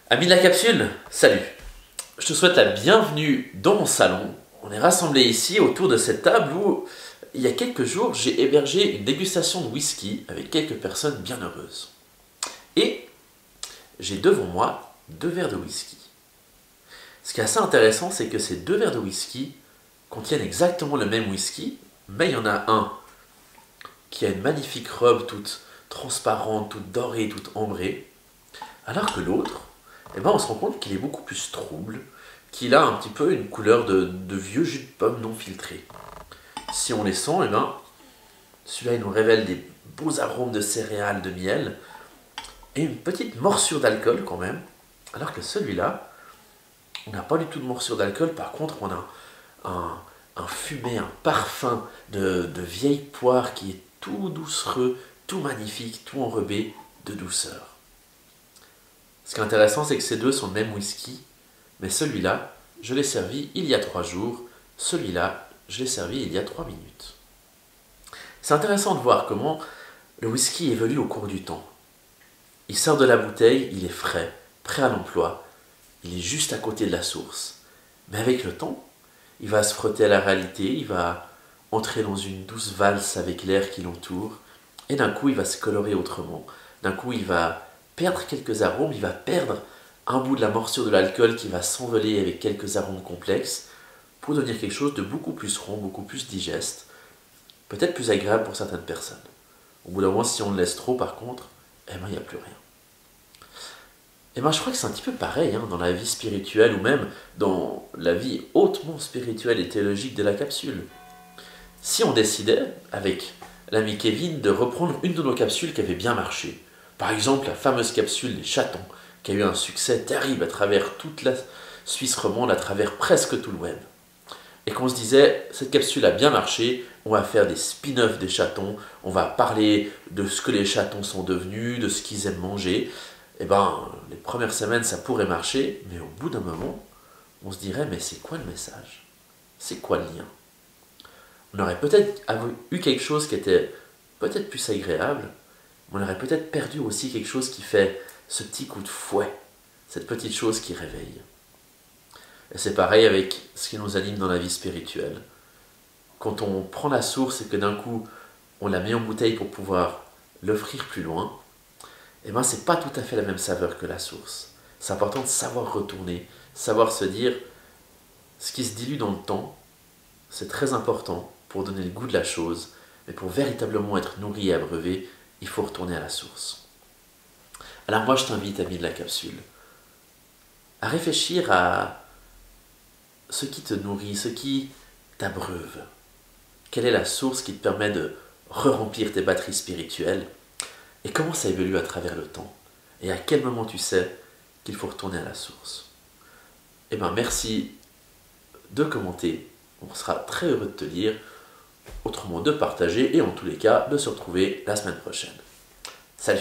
Amis de la capsule, salut! Je te souhaite la bienvenue dans mon salon. On est rassemblés ici autour de cette table où, il y a quelques jours, j'ai hébergé une dégustation de whisky avec quelques personnes bien heureuses. Et j'ai devant moi 2 verres de whisky. Ce qui est assez intéressant, c'est que ces 2 verres de whisky contiennent exactement le même whisky, mais il y en a un qui a une magnifique robe toute transparente, toute dorée, toute ambrée, alors que l'autre, on se rend compte qu'il est beaucoup plus trouble, qu'il a un petit peu une couleur de vieux jus de pomme non filtré. Si on les sent, celui-là il nous révèle des beaux arômes de céréales, de miel, et une petite morsure d'alcool quand même, alors que celui-là, on n'a pas du tout de morsure d'alcool, par contre on a un fumé, un parfum de vieille poire qui est tout doucereux, tout magnifique, tout enrobé de douceur. Ce qui est intéressant, c'est que ces deux sont le même whisky, mais celui-là, je l'ai servi il y a 3 jours, celui-là, je l'ai servi il y a 3 minutes. C'est intéressant de voir comment le whisky évolue au cours du temps. Il sort de la bouteille, il est frais, prêt à l'emploi, il est juste à côté de la source. Mais avec le temps, il va se frotter à la réalité, il va entrer dans une douce valse avec l'air qui l'entoure, et d'un coup, il va se colorer autrement. D'un coup, il va perdre quelques arômes, il va perdre un bout de la morsure de l'alcool qui va s'envoler avec quelques arômes complexes pour devenir quelque chose de beaucoup plus rond, beaucoup plus digeste, peut-être plus agréable pour certaines personnes. Au bout d'un moment, si on le laisse trop par contre, il n'y a plus rien. Je crois que c'est un petit peu pareil dans la vie spirituelle ou même dans la vie hautement spirituelle et théologique de la capsule. Si on décidait, avec l'ami Kevin, de reprendre une de nos capsules qui avait bien marché, par exemple, la fameuse capsule des chatons, qui a eu un succès terrible à travers toute la Suisse romande, à travers presque tout le web. Et qu'on se disait, cette capsule a bien marché, on va faire des spin-offs des chatons, on va parler de ce que les chatons sont devenus, de ce qu'ils aiment manger. Les premières semaines, ça pourrait marcher, mais au bout d'un moment, on se dirait, mais c'est quoi le message? C'est quoi le lien? On aurait peut-être eu quelque chose qui était peut-être plus agréable, on aurait peut-être perdu aussi quelque chose qui fait ce petit coup de fouet, cette petite chose qui réveille. Et c'est pareil avec ce qui nous anime dans la vie spirituelle. Quand on prend la source et que d'un coup, on la met en bouteille pour pouvoir l'offrir plus loin, c'est pas tout à fait la même saveur que la source. C'est important de savoir retourner, savoir se dire, ce qui se dilue dans le temps, c'est très important pour donner le goût de la chose, mais pour véritablement être nourri et abreuvé, il faut retourner à la source. Alors moi je t'invite, ami de la capsule, à réfléchir à ce qui te nourrit, ce qui t'abreuve. Quelle est la source qui te permet de re-remplir tes batteries spirituelles et comment ça évolue à travers le temps et à quel moment tu sais qu'il faut retourner à la source. Merci de commenter, on sera très heureux de te lire, autrement de partager et en tous les cas de se retrouver la semaine prochaine. Salut!